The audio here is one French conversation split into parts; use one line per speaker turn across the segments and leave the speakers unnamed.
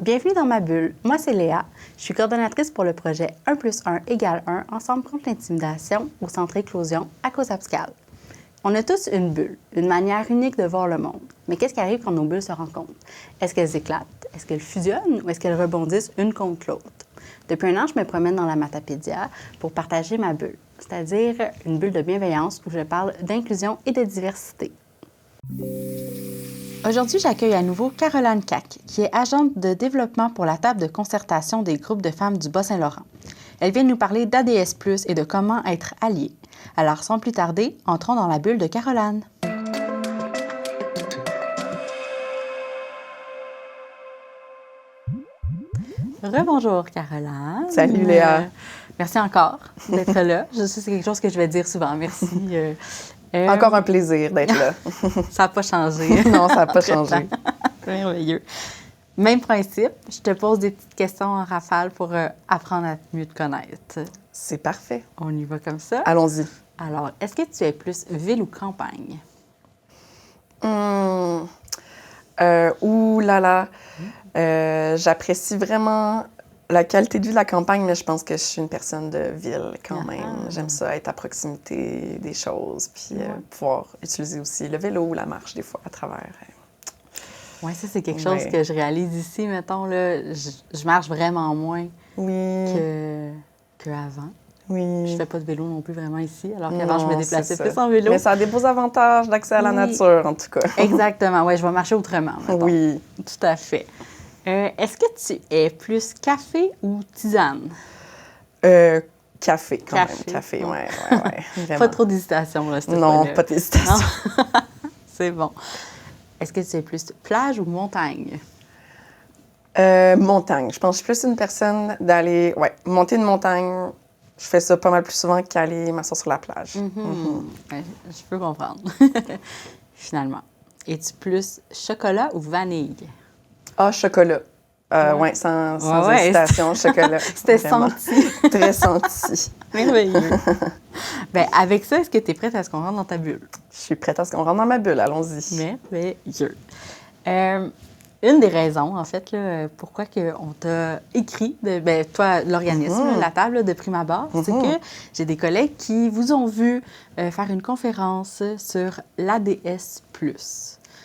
Bienvenue dans ma bulle. Moi, c'est Léa. Je suis coordonnatrice pour le projet 1 + 1 = 1 Ensemble contre l'intimidation au Centre Éclosion à Cause-Abscale. On a tous une bulle, une manière unique de voir le monde. Mais qu'est-ce qui arrive quand nos bulles se rencontrent? Est-ce qu'elles éclatent? Est-ce qu'elles fusionnent ou est-ce qu'elles rebondissent une contre l'autre? Depuis un an, je me promène dans la Matapédia pour partager ma bulle, c'est-à-dire une bulle de bienveillance où je parle d'inclusion et de diversité. Aujourd'hui, j'accueille à nouveau Caroline Cac, qui est agente de développement pour la table de concertation des groupes de femmes du Bas-Saint-Laurent. Elle vient nous parler d'ADS+, et de comment être alliée. Alors, sans plus tarder, entrons dans la bulle de Caroline. Rebonjour, Caroline.
Salut, Léa.
Merci encore d'être là. Je sais que c'est quelque chose que je vais dire souvent. Merci.
Encore un plaisir d'être là.
Ça n'a pas changé.
Non, ça n'a pas changé.
Merveilleux. Même principe, je te pose des petites questions en rafale pour apprendre à mieux te connaître.
C'est parfait.
On y va comme ça?
Allons-y.
Alors, est-ce que tu es plus ville ou campagne?
Ouh là là. J'apprécie vraiment la qualité de vie de la campagne, mais je pense que je suis une personne de ville quand même. J'aime ça, être à proximité des choses, puis pouvoir utiliser aussi le vélo ou la marche des fois à travers.
Oui, ça, c'est quelque chose que je réalise ici, mettons, là. Je marche vraiment moins qu'avant.
Oui.
Je fais pas de vélo non plus vraiment ici, alors qu'avant, je me déplaçais plus en vélo.
Mais ça a des beaux avantages d'accès à la nature, en tout cas.
Exactement, oui, je vais marcher autrement, mettons.
Oui.
Tout à fait. Est-ce que tu es plus café ou tisane?
Café, quand même. Café, oui.
Pas trop d'hésitation, là,
Non, pas d'hésitation.
C'est bon. Est-ce que tu es plus plage ou montagne?
Montagne. Je pense que je suis plus une personne d'aller, monter une montagne. Je fais ça pas mal plus souvent qu'aller m'asseoir sur la plage.
Ouais, je peux comprendre. Finalement. Es-tu plus chocolat ou vanille?
Ah, chocolat. Oui, sans hésitation, chocolat.
C'était senti.
Très senti.
Merveilleux. Bien, avec ça, est-ce que tu es prête à ce qu'on rentre dans ta bulle?
Je suis prête à ce qu'on rentre dans ma bulle. Allons-y.
Merveilleux. Une des raisons, en fait, là, pourquoi on t'a écrit, toi, l'organisme, la table de prime abord, c'est que j'ai des collègues qui vous ont vu faire une conférence sur l'ADS+.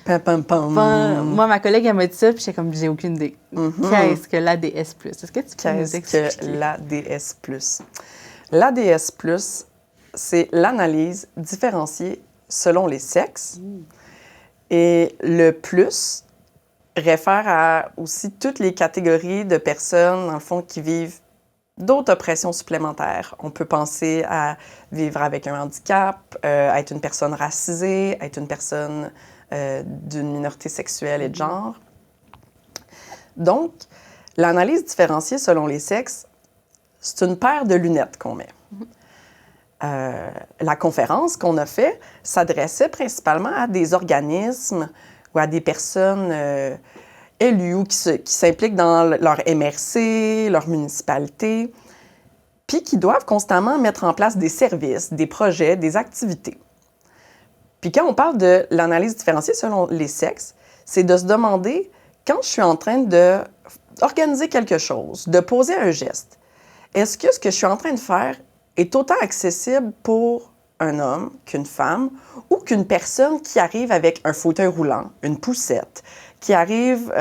Moi, ma collègue, elle m'a dit ça, puis j'étais comme, j'ai aucune idée. Qu'est-ce que l'ADS+? Est-ce que tu peux nous expliquer?
Qu'est-ce que l'ADS+? L'ADS+, c'est l'analyse différenciée selon les sexes. Et le plus réfère à aussi toutes les catégories de personnes, dans le fond, qui vivent d'autres oppressions supplémentaires. On peut penser à vivre avec un handicap, à être une personne racisée, à être une personne d'une minorité sexuelle et de genre. Donc, l'analyse différenciée selon les sexes, c'est une paire de lunettes qu'on met. La conférence qu'on a faite s'adressait principalement à des organismes ou à des personnes élues ou qui s'impliquent dans leur MRC, leur municipalité, puis qui doivent constamment mettre en place des services, des projets, des activités. Puis quand on parle de l'analyse différenciée selon les sexes, c'est de se demander, quand je suis en train d'organiser quelque chose, de poser un geste, est-ce que ce que je suis en train de faire est autant accessible pour un homme qu'une femme ou qu'une personne qui arrive avec un fauteuil roulant, une poussette, qui arrive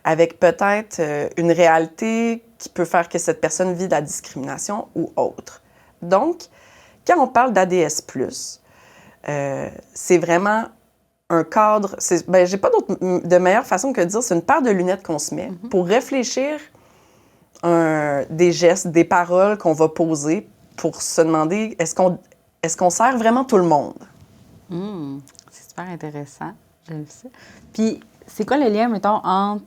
avec peut-être une réalité qui peut faire que cette personne vit de la discrimination ou autre. Donc, quand on parle d'ADS+, c'est vraiment un cadre. J'ai pas de meilleure façon que de dire, c'est une paire de lunettes qu'on se met pour réfléchir des gestes, des paroles qu'on va poser pour se demander est-ce qu'on sert vraiment tout le monde?
C'est super intéressant. J'aime ça. Puis, c'est quoi le lien, mettons, entre.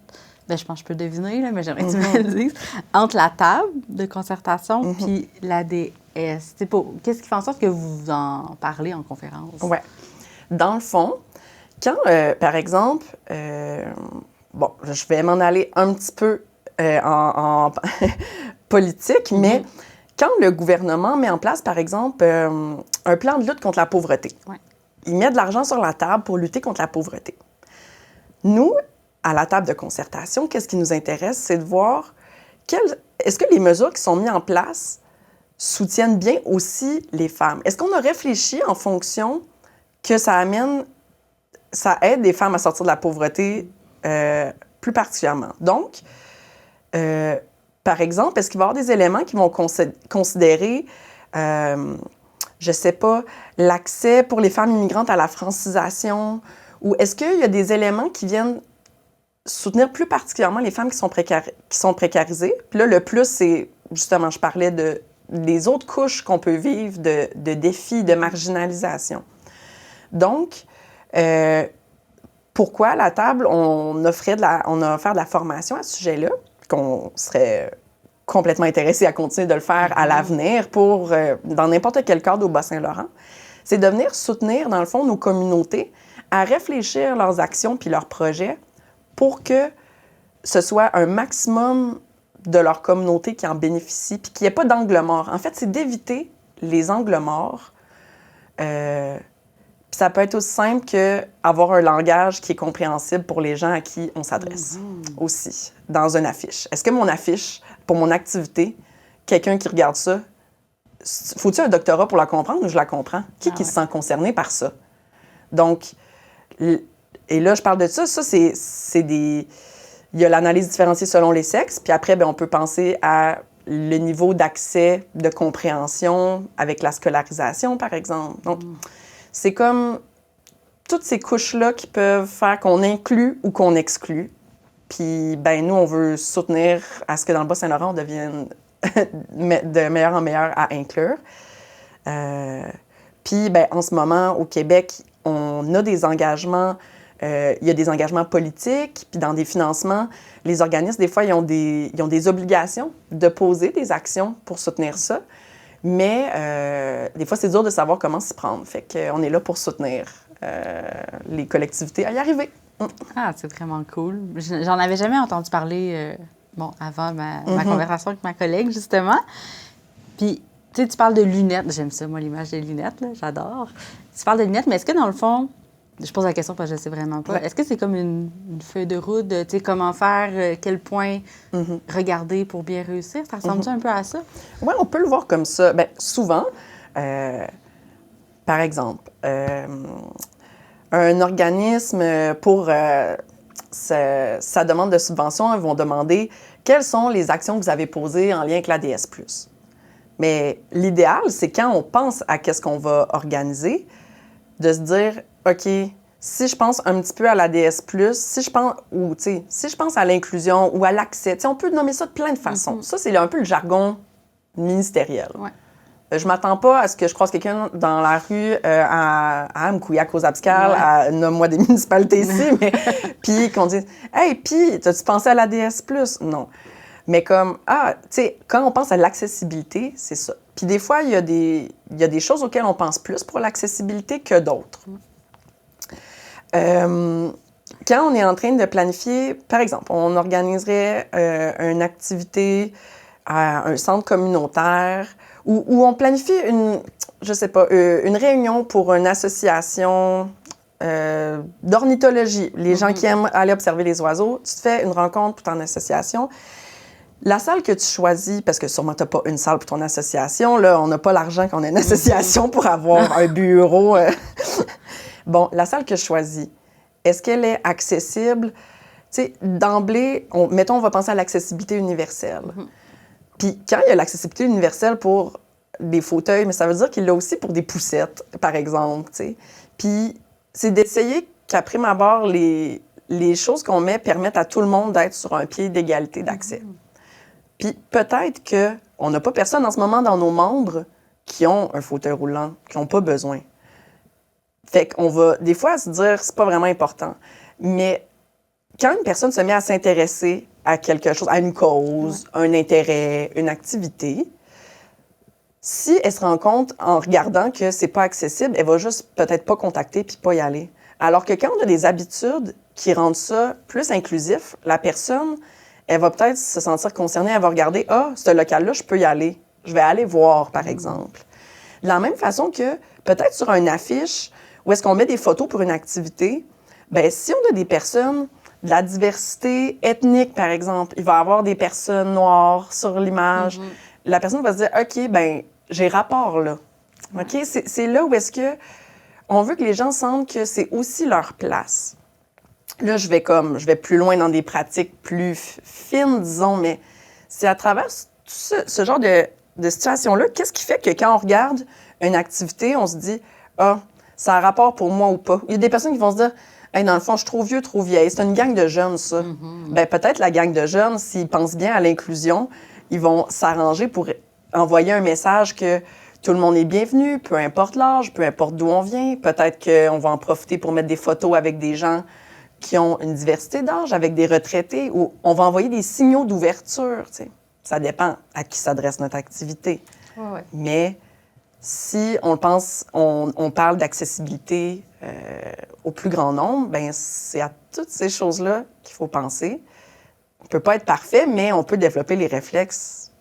Je pense que je peux deviner, là, mais j'aimerais que tu me le dises. Entre la table de concertation puis l'ADS. Qu'est-ce qui fait en sorte que vous en parlez en conférence?
Oui. Dans le fond, quand, par exemple, je vais m'en aller un petit peu en politique, mais quand le gouvernement met en place, par exemple, un plan de lutte contre la pauvreté, il met de l'argent sur la table pour lutter contre la pauvreté. Nous, à la table de concertation, qu'est-ce qui nous intéresse, c'est de voir est-ce que les mesures qui sont mises en place soutiennent bien aussi les femmes? Est-ce qu'on a réfléchi en fonction que ça aide les femmes à sortir de la pauvreté plus particulièrement? Donc, par exemple, est-ce qu'il va y avoir des éléments qui vont considérer, je sais pas, l'accès pour les femmes immigrantes à la francisation? Ou est-ce qu'il y a des éléments qui viennent soutenir plus particulièrement les femmes qui sont précarisées? Puis là, le plus, c'est, justement, je parlais des autres couches qu'on peut vivre de défis, de marginalisation. Donc, pourquoi à la table, on a offert de la formation à ce sujet-là, qu'on serait complètement intéressé à continuer de le faire à l'avenir pour, dans n'importe quel cadre au Bas-Saint-Laurent, c'est de venir soutenir, dans le fond, nos communautés à réfléchir leurs actions puis leurs projets pour que ce soit un maximum de leur communauté qui en bénéficie puis qu'il n'y ait pas d'angle mort. En fait, c'est d'éviter les angles morts. Ça peut être aussi simple qu'avoir un langage qui est compréhensible pour les gens à qui on s'adresse aussi, dans une affiche. Est-ce que mon affiche, pour mon activité, quelqu'un qui regarde ça, faut-il un doctorat pour la comprendre ou je la comprends? Qui se sent concerné par ça? Donc, et là, je parle de ça. Ça, c'est des... Il y a l'analyse différenciée selon les sexes, puis après, bien, on peut penser à le niveau d'accès, de compréhension avec la scolarisation, par exemple. Donc, c'est comme toutes ces couches-là qui peuvent faire qu'on inclut ou qu'on exclut. Puis, ben nous, on veut soutenir à ce que dans le Bas-Saint-Laurent, on devienne de meilleur en meilleur à inclure. Puis, ben en ce moment, au Québec, on a des engagements, il y a des engagements politiques, puis dans des financements, les organismes, des fois, ils ont des obligations de poser des actions pour soutenir ça. Mais des fois, c'est dur de savoir comment s'y prendre. Fait qu'on est là pour soutenir les collectivités à y arriver.
Ah, c'est vraiment cool. J'en avais jamais entendu parler, avant ma conversation avec ma collègue, justement. Puis, tu sais, tu parles de lunettes. J'aime ça, moi, l'image des lunettes, là. J'adore. Tu parles de lunettes, mais est-ce que, dans le fond, je pose la question parce que je ne sais vraiment pas, est-ce que c'est comme une feuille de route de, tu sais, comment faire, quel point regarder pour bien réussir? Ça ressemble-tu un peu à ça?
Oui, on peut le voir comme ça. Bien, souvent, par exemple, un organisme, pour sa demande de subvention, ils vont demander quelles sont les actions que vous avez posées en lien avec l'ADS+. Mais l'idéal, c'est quand on pense à qu'est-ce qu'on va organiser, de se dire, OK, si je pense un petit peu à l'ADS+, si je pense à l'inclusion ou à l'accès, on peut nommer ça de plein de façons. Ça, c'est un peu le jargon ministériel.
Ouais.
Je m'attends pas à ce que je croise quelqu'un dans la rue à Amqouiac, aux Abscal, nomme-moi des municipalités ici, mais puis qu'on dise « Hey, puis, t'as-tu pensé à l'ADS+? » Non. Mais comme, tu sais, quand on pense à l'accessibilité, c'est ça. Puis des fois, il y a des choses auxquelles on pense plus pour l'accessibilité que d'autres. Quand on est en train de planifier, par exemple, on organiserait une activité à un centre communautaire où on planifie une réunion pour une association d'ornithologie. Les gens qui aiment aller observer les oiseaux, tu te fais une rencontre pour ton association. La salle que tu choisis, parce que sûrement tu n'as pas une salle pour ton association, là, on n'a pas l'argent quand on a une association pour avoir un bureau. Bon, la salle que je choisis, est-ce qu'elle est accessible? Tu sais, d'emblée, mettons, on va penser à l'accessibilité universelle. Puis quand il y a l'accessibilité universelle pour des fauteuils, mais ça veut dire qu'il l'a aussi pour des poussettes, par exemple, tu sais. Puis c'est d'essayer qu'à prime abord, les choses qu'on met permettent à tout le monde d'être sur un pied d'égalité d'accès. Puis peut-être qu'on n'a pas personne en ce moment dans nos membres qui ont un fauteuil roulant, qui n'ont pas besoin. Fait qu'on va des fois se dire c'est pas vraiment important. Mais quand une personne se met à s'intéresser à quelque chose, à une cause, un intérêt, une activité, si elle se rend compte en regardant que c'est pas accessible, elle va juste peut-être pas contacter puis pas y aller. Alors que quand on a des habitudes qui rendent ça plus inclusif, la personne, elle va peut-être se sentir concernée, elle va regarder « Ah, ce local-là, je peux y aller. Je vais aller voir, par exemple. » De la même façon que peut-être sur une affiche où est-ce qu'on met des photos pour une activité, bien, si on a des personnes de la diversité ethnique, par exemple. Il va y avoir des personnes noires sur l'image. La personne va se dire, OK, ben j'ai rapport, là. OK? C'est là où est-ce que on veut que les gens sentent que c'est aussi leur place. Là, je vais plus loin dans des pratiques plus fines, disons, mais c'est à travers ce genre de situation-là, qu'est-ce qui fait que quand on regarde une activité, on se dit, ah, ça a rapport pour moi ou pas. Il y a des personnes qui vont se dire, hey, dans le fond, je suis trop vieux, trop vieille. C'est une gang de jeunes, ça. Ben, peut-être la gang de jeunes, s'ils pensent bien à l'inclusion, ils vont s'arranger pour envoyer un message que tout le monde est bienvenu, peu importe l'âge, peu importe d'où on vient. Peut-être qu'on va en profiter pour mettre des photos avec des gens qui ont une diversité d'âge, avec des retraités, ou on va envoyer des signaux d'ouverture, tu sais. Ça dépend à qui s'adresse notre activité.
Ouais.
Mais si on parle d'accessibilité au plus grand nombre, ben c'est à toutes ces choses-là qu'il faut penser. On ne peut pas être parfait, mais on peut développer les réflexes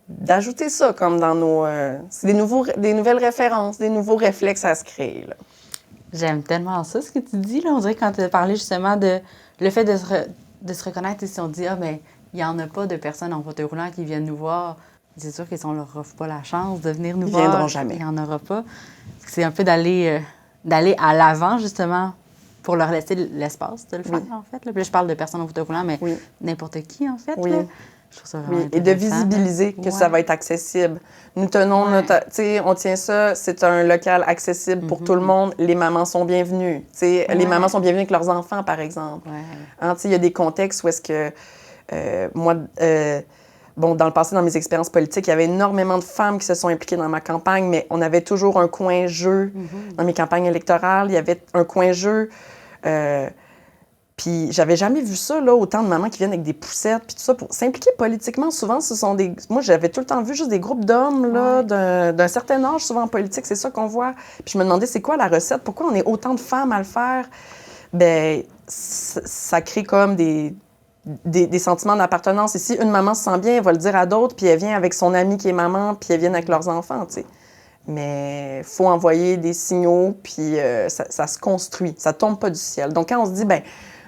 d'ajouter ça comme dans nos... c'est des nouvelles références, des nouveaux réflexes à se créer, là.
J'aime tellement ça, ce que tu dis, là. On dirait quand tu as parlé justement de le fait de se reconnaître, et si on dit, ah, ben il n'y en a pas de personnes en fauteuil roulant qui viennent nous voir, c'est sûr que si on leur offre pas la chance de venir nous voir,
Ils viendront jamais.
Il n'y en aura pas. C'est un peu d'aller à l'avant, justement, pour leur laisser l'espace de le faire, en fait. Là. Puis là, je parle de personnes en fauteuil roulant, mais n'importe qui, en fait.
Oui.
Là. Je trouve ça vraiment
et de visibiliser que ça va être accessible. Nous tenons on tient ça, c'est un local accessible pour tout le monde. Les mamans sont bienvenues. Les mamans sont bienvenues avec leurs enfants, par exemple. Il y a des contextes où est-ce que dans le passé, dans mes expériences politiques, il y avait énormément de femmes qui se sont impliquées dans ma campagne, mais on avait toujours un coin jeu. Dans mes campagnes électorales, il y avait un coin jeu. Puis j'avais jamais vu ça, là, autant de mamans qui viennent avec des poussettes, puis tout ça, pour s'impliquer politiquement. Souvent, ce sont des... Moi, j'avais tout le temps vu juste des groupes d'hommes, là, d'un certain âge, souvent en politique, c'est ça qu'on voit. Puis je me demandais, c'est quoi la recette? Pourquoi on est autant de femmes à le faire? Bien, ça crée comme des sentiments d'appartenance. Et si une maman se sent bien, elle va le dire à d'autres, puis elle vient avec son amie qui est maman, puis elle vient avec leurs enfants, tu sais. Mais il faut envoyer des signaux, puis ça se construit. Ça tombe pas du ciel. Donc, quand on se dit, ben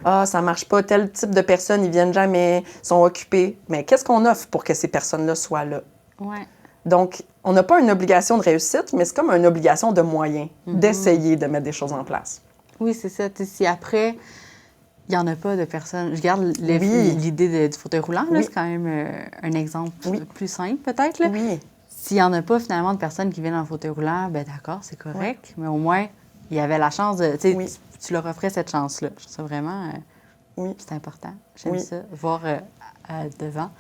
ça marche pas, tel type de personnes, ils viennent jamais, sont occupés. Mais qu'est-ce qu'on offre pour que ces personnes-là soient là?
Ouais.
Donc, on n'a pas une obligation de réussite, mais c'est comme une obligation de moyens, d'essayer de mettre des choses en place.
Oui, c'est ça. Si après, il n'y en a pas de personnes... Je garde l'idée du fauteuil roulant, là, c'est quand même un exemple plus simple, peut-être. Là.
Oui.
S'il n'y en a pas, finalement, de personnes qui viennent en fauteuil roulant, bien d'accord, c'est correct. Mais au moins, il y avait la chance de... Tu leur offrais cette chance-là. Je trouve ça vraiment... c'est important. J'aime ça, voir devant.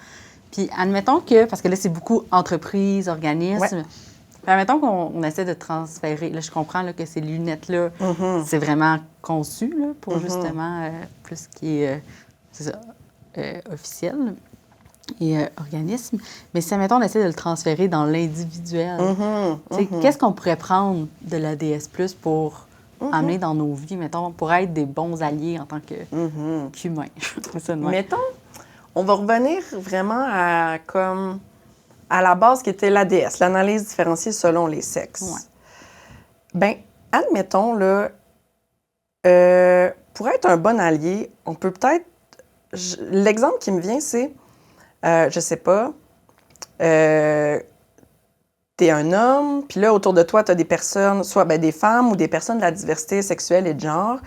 Puis admettons que... Parce que là, c'est beaucoup entreprises, organismes. Puis admettons qu'on essaie de transférer... Là, je comprends là, que ces lunettes-là, c'est vraiment conçu là, pour justement plus ce qui est officiel et organisme. Mais si, admettons, on essaie de le transférer dans l'individuel, qu'est-ce qu'on pourrait prendre de l'ADS+, pour amener dans nos vies, mettons, pour être des bons alliés en tant qu'humains?
Mettons, on va revenir vraiment à la base qui était l'ADS, l'analyse différenciée selon les sexes. Bien, admettons, là, pour être un bon allié, on peut peut-être... L'exemple qui me vient, c'est, je sais pas, t'es un homme, puis là, autour de toi, t'as des personnes, soit des femmes ou des personnes de la diversité sexuelle et de genre,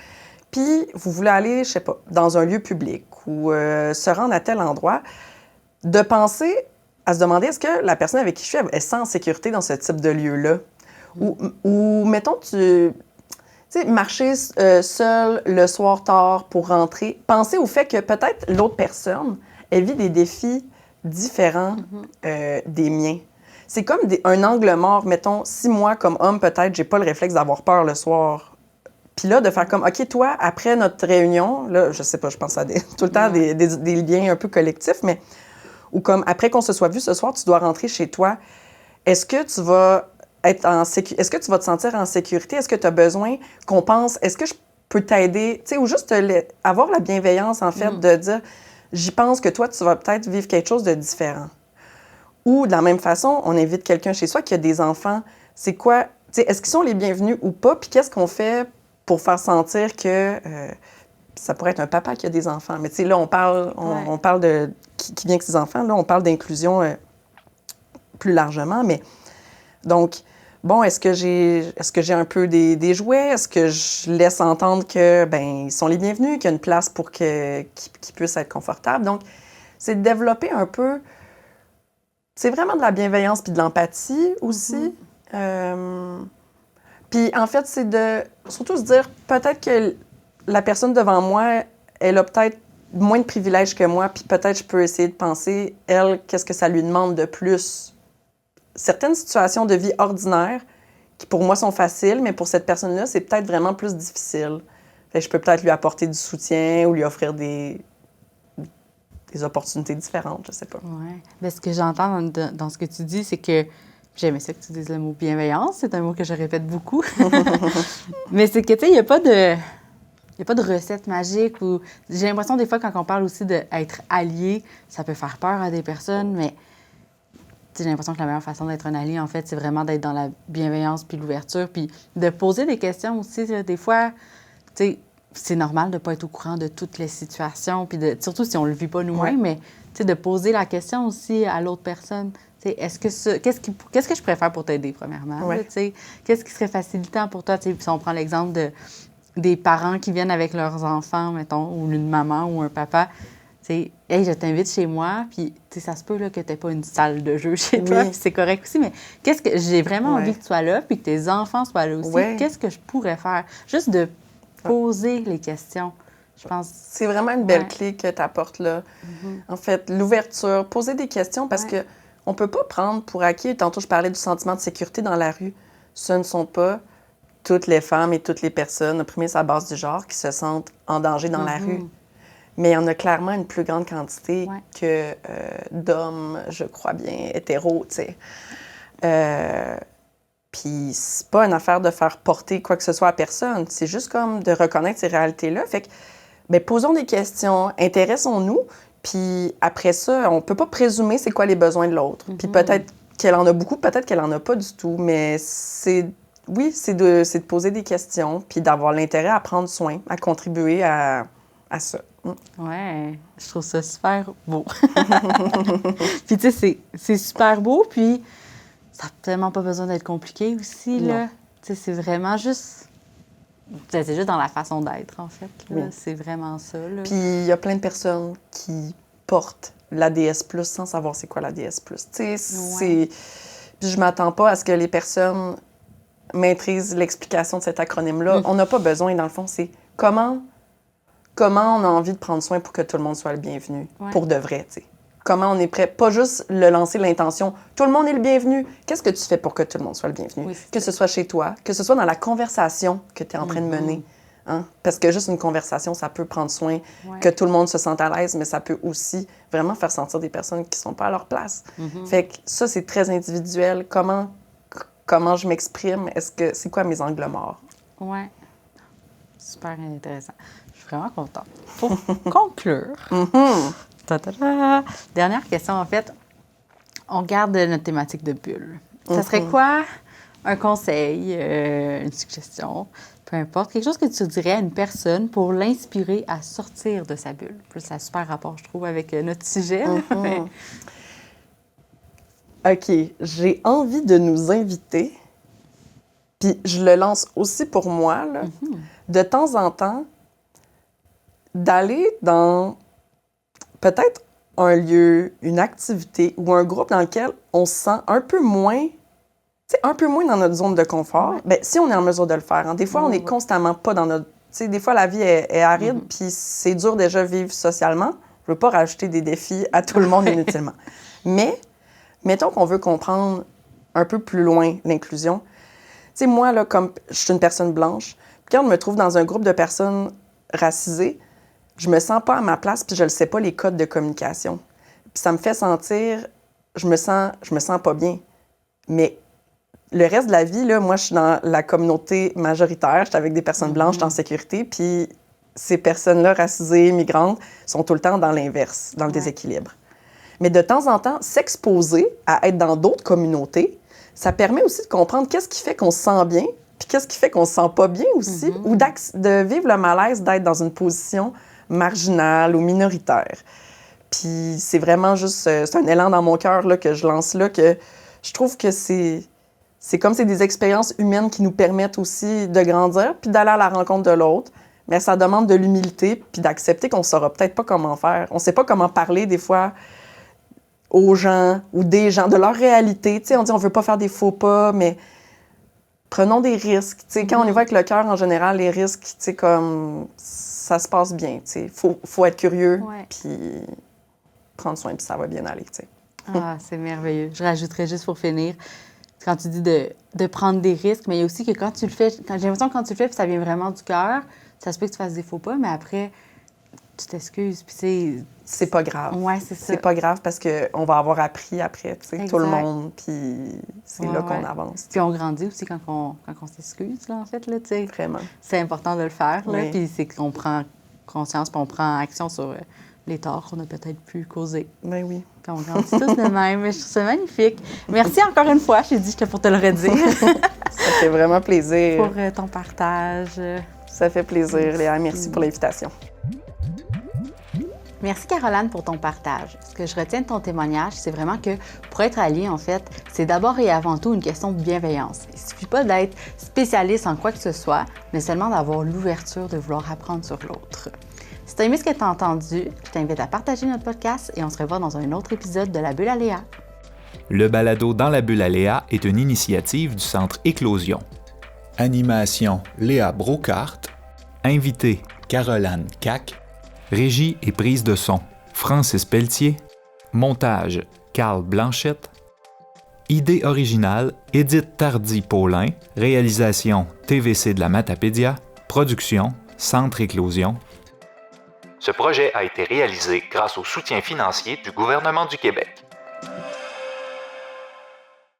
puis vous voulez aller, je sais pas, dans un lieu public ou se rendre à tel endroit, de penser à se demander, est-ce que la personne avec qui je suis, elle se sent en sécurité dans ce type de lieu-là? Ou mettons, tu sais, marcher seul le soir tard pour rentrer, penser au fait que peut-être l'autre personne, elle vit des défis différents des miens. C'est comme un angle mort. Mettons, si moi, comme homme, peut-être, j'ai pas le réflexe d'avoir peur le soir. Puis là, de faire comme, OK, toi, après notre réunion, là, je sais pas, je pense à tout le temps des liens un peu collectifs, mais ou comme, après qu'on se soit vu ce soir, tu dois rentrer chez toi. Est-ce que tu vas est-ce que tu vas te sentir en sécurité? Est-ce que tu as besoin qu'on pense, est-ce que je peux t'aider? Tu sais, ou juste avoir la bienveillance, en fait, de dire, j'y pense que toi, tu vas peut-être vivre quelque chose de différent. Ou, de la même façon, on invite quelqu'un chez soi qui a des enfants. C'est quoi? Tu sais, est-ce qu'ils sont les bienvenus ou pas? Puis qu'est-ce qu'on fait pour faire sentir que ça pourrait être un papa qui a des enfants. Mais tu sais, là, on parle de qui vient avec ses enfants. Là, on parle d'inclusion plus largement. Mais donc, bon, est-ce que j'ai un peu des jouets? Est-ce que je laisse entendre que, ben, ils sont les bienvenus, qu'il y a une place pour qu'ils puissent être confortables? Donc, c'est de développer un peu... C'est vraiment de la bienveillance puis de l'empathie aussi. Puis, en fait, c'est de surtout se dire, peut-être que la personne devant moi, elle a peut-être moins de privilèges que moi, puis peut-être je peux essayer de penser, elle, qu'est-ce que ça lui demande de plus? Certaines situations de vie ordinaires, qui pour moi sont faciles, mais pour cette personne-là, c'est peut-être vraiment plus difficile. Fait que je peux peut-être lui apporter du soutien ou lui offrir des opportunités différentes, je sais pas.
Oui. Bien, ce que j'entends dans ce que tu dis, c'est que j'aimais ça que tu dises le mot bienveillance. C'est un mot que je répète beaucoup. Mais c'est que, tu sais, il n'y a pas de recette magique. Ou... J'ai l'impression, des fois, quand on parle aussi d'être allié, ça peut faire peur à des personnes, mais j'ai l'impression que la meilleure façon d'être un allié, en fait, c'est vraiment d'être dans la bienveillance puis l'ouverture, puis de poser des questions aussi. Là. Des fois, tu sais, c'est normal de ne pas être au courant de toutes les situations, puis surtout si on ne le vit pas nous-mêmes, mais de poser la question aussi à l'autre personne. Qu'est-ce que je pourrais faire pour t'aider, premièrement?
Ouais.
Qu'est-ce qui serait facilitant pour toi? Puis si on prend l'exemple des parents qui viennent avec leurs enfants, mettons, ou une maman ou un papa, hey, je t'invite chez moi, puis ça se peut là, que tu n'aies pas une salle de jeu chez toi, puis c'est correct aussi, mais qu'est-ce que j'ai vraiment envie que tu sois là, puis que tes enfants soient là aussi. Qu'est-ce que je pourrais faire? Juste de poser les questions, je pense.
C'est vraiment une belle clé que tu apportes là. En fait, l'ouverture, poser des questions, parce que on peut pas prendre pour acquis, tantôt je parlais du sentiment de sécurité dans la rue, ce ne sont pas toutes les femmes et toutes les personnes opprimées sur la base du genre qui se sentent en danger dans la rue. Mais il y en a clairement une plus grande quantité que d'hommes, je crois bien, hétéros, tu sais. Puis c'est pas une affaire de faire porter quoi que ce soit à personne. C'est juste comme de reconnaître ces réalités-là. Fait que, bien, posons des questions, intéressons-nous. Puis après ça, on peut pas présumer c'est quoi les besoins de l'autre. Puis peut-être qu'elle en a beaucoup, peut-être qu'elle en a pas du tout. Mais c'est de poser des questions puis d'avoir l'intérêt à prendre soin, à contribuer à ça.
Ouais, je trouve ça super beau. Puis tu sais, c'est super beau, puis ça n'a tellement pas besoin d'être compliqué aussi, là. Tu sais, c'est vraiment juste... C'est juste dans la façon d'être, en fait. Là. C'est vraiment ça, là.
Puis il y a plein de personnes qui portent l'ADS+, sans savoir c'est quoi l'ADS+. Tu sais, c'est... Puis je m'attends pas à ce que les personnes maîtrisent l'explication de cet acronyme-là. On n'a pas besoin, dans le fond, c'est comment on a envie de prendre soin pour que tout le monde soit le bienvenu, pour de vrai, tu sais. Comment on est prêt, pas juste le lancer l'intention, tout le monde est le bienvenu. Qu'est-ce que tu fais pour que tout le monde soit le bienvenu? Oui, que ce soit chez toi, que ce soit dans la conversation que tu es en train de mener. Hein? Parce que juste une conversation, ça peut prendre soin que tout le monde se sente à l'aise, mais ça peut aussi vraiment faire sentir des personnes qui sont pas à leur place. Fait que ça, c'est très individuel. Comment je m'exprime? C'est quoi mes angles morts?
Oui. Super intéressant. Je suis vraiment contente. Pour conclure, dernière question, en fait. On garde notre thématique de bulle. Ça serait quoi un conseil, une suggestion, peu importe, quelque chose que tu dirais à une personne pour l'inspirer à sortir de sa bulle? Plus ça a super rapport, je trouve, avec notre sujet. Mais...
OK, j'ai envie de nous inviter, puis je le lance aussi pour moi, là, de temps en temps, d'aller dans peut-être un lieu, une activité ou un groupe dans lequel on se sent un peu moins dans notre zone de confort. Bien, si on est en mesure de le faire. Hein. Des fois, on est constamment pas dans notre... Tu sais, des fois, la vie est aride, puis c'est dur déjà vivre socialement. Je veux pas rajouter des défis à tout le monde inutilement. Mais, mettons qu'on veut comprendre un peu plus loin l'inclusion. Tu sais, moi, là, comme je suis une personne blanche, puis quand je me trouve dans un groupe de personnes racisées, je me sens pas à ma place, puis je ne sais pas les codes de communication. Puis ça me fait sentir... Je me sens pas bien. Mais le reste de la vie, là, moi, je suis dans la communauté majoritaire. Je suis avec des personnes blanches, je suis en sécurité, puis ces personnes-là, racisées, migrantes, sont tout le temps dans l'inverse, dans le déséquilibre. Mais de temps en temps, s'exposer à être dans d'autres communautés, ça permet aussi de comprendre qu'est-ce qui fait qu'on se sent bien, Puis qu'est-ce qui fait qu'on se sent pas bien aussi, ou de vivre le malaise d'être dans une position marginale ou minoritaire. Puis c'est vraiment juste, c'est un élan dans mon cœur là, que je lance là, que je trouve que c'est comme c'est des expériences humaines qui nous permettent aussi de grandir puis d'aller à la rencontre de l'autre. Mais ça demande de l'humilité puis d'accepter qu'on ne saura peut-être pas comment faire. On ne sait pas comment parler des fois aux gens ou des gens, de leur réalité. Tu sais, on dit on ne veut pas faire des faux pas, mais prenons des risques. Tu sais, quand on y va avec le cœur, en général, les risques, tu sais, comme ça se passe bien. Tu sais, faut être curieux puis prendre soin puis ça va bien aller. Tu sais.
Ah, c'est merveilleux. Je rajouterais juste pour finir, quand tu dis de prendre des risques, mais il y a aussi que quand tu le fais, j'ai l'impression que quand tu le fais puis ça vient vraiment du cœur, ça se peut que tu fasses des faux pas, mais après, tu t'excuses, puis
c'est pas grave.
Ouais, c'est ça.
C'est pas grave parce qu'on va avoir appris après, tu sais, tout le monde, puis c'est là qu'on avance.
Puis on grandit aussi quand on s'excuse, là, en fait, là, tu sais.
Vraiment.
C'est important de le faire, là,
Oui.
puis c'est qu'on prend conscience, puis on prend action sur les torts qu'on a peut-être pu causer.
Ben oui.
Puis on grandit tous de même. Je trouve ça magnifique. Merci encore une fois. Je t'ai dit, j'étais pour te le redire.
Ça fait vraiment plaisir.
Pour ton partage.
Ça fait plaisir, Léa. Merci pour l'invitation.
Merci, Caroline, pour ton partage. Ce que je retiens de ton témoignage, c'est vraiment que pour être allié, en fait, c'est d'abord et avant tout une question de bienveillance. Il ne suffit pas d'être spécialiste en quoi que ce soit, mais seulement d'avoir l'ouverture de vouloir apprendre sur l'autre. Si tu as aimé ce que tu as entendu, je t'invite à partager notre podcast et on se revoit dans un autre épisode de La Bulle à Léa.
Le balado Dans la Bulle à Léa est une initiative du Centre Éclosion. Animation Léa Brocart. Invité Caroline Cac. Régie et prise de son Francis Pelletier. Montage Carl Blanchette. Idée originale Édith Tardy-Paulin. Réalisation TVC de la Matapédia. Production Centre Éclosion. Ce projet a été réalisé grâce au soutien financier du gouvernement du Québec.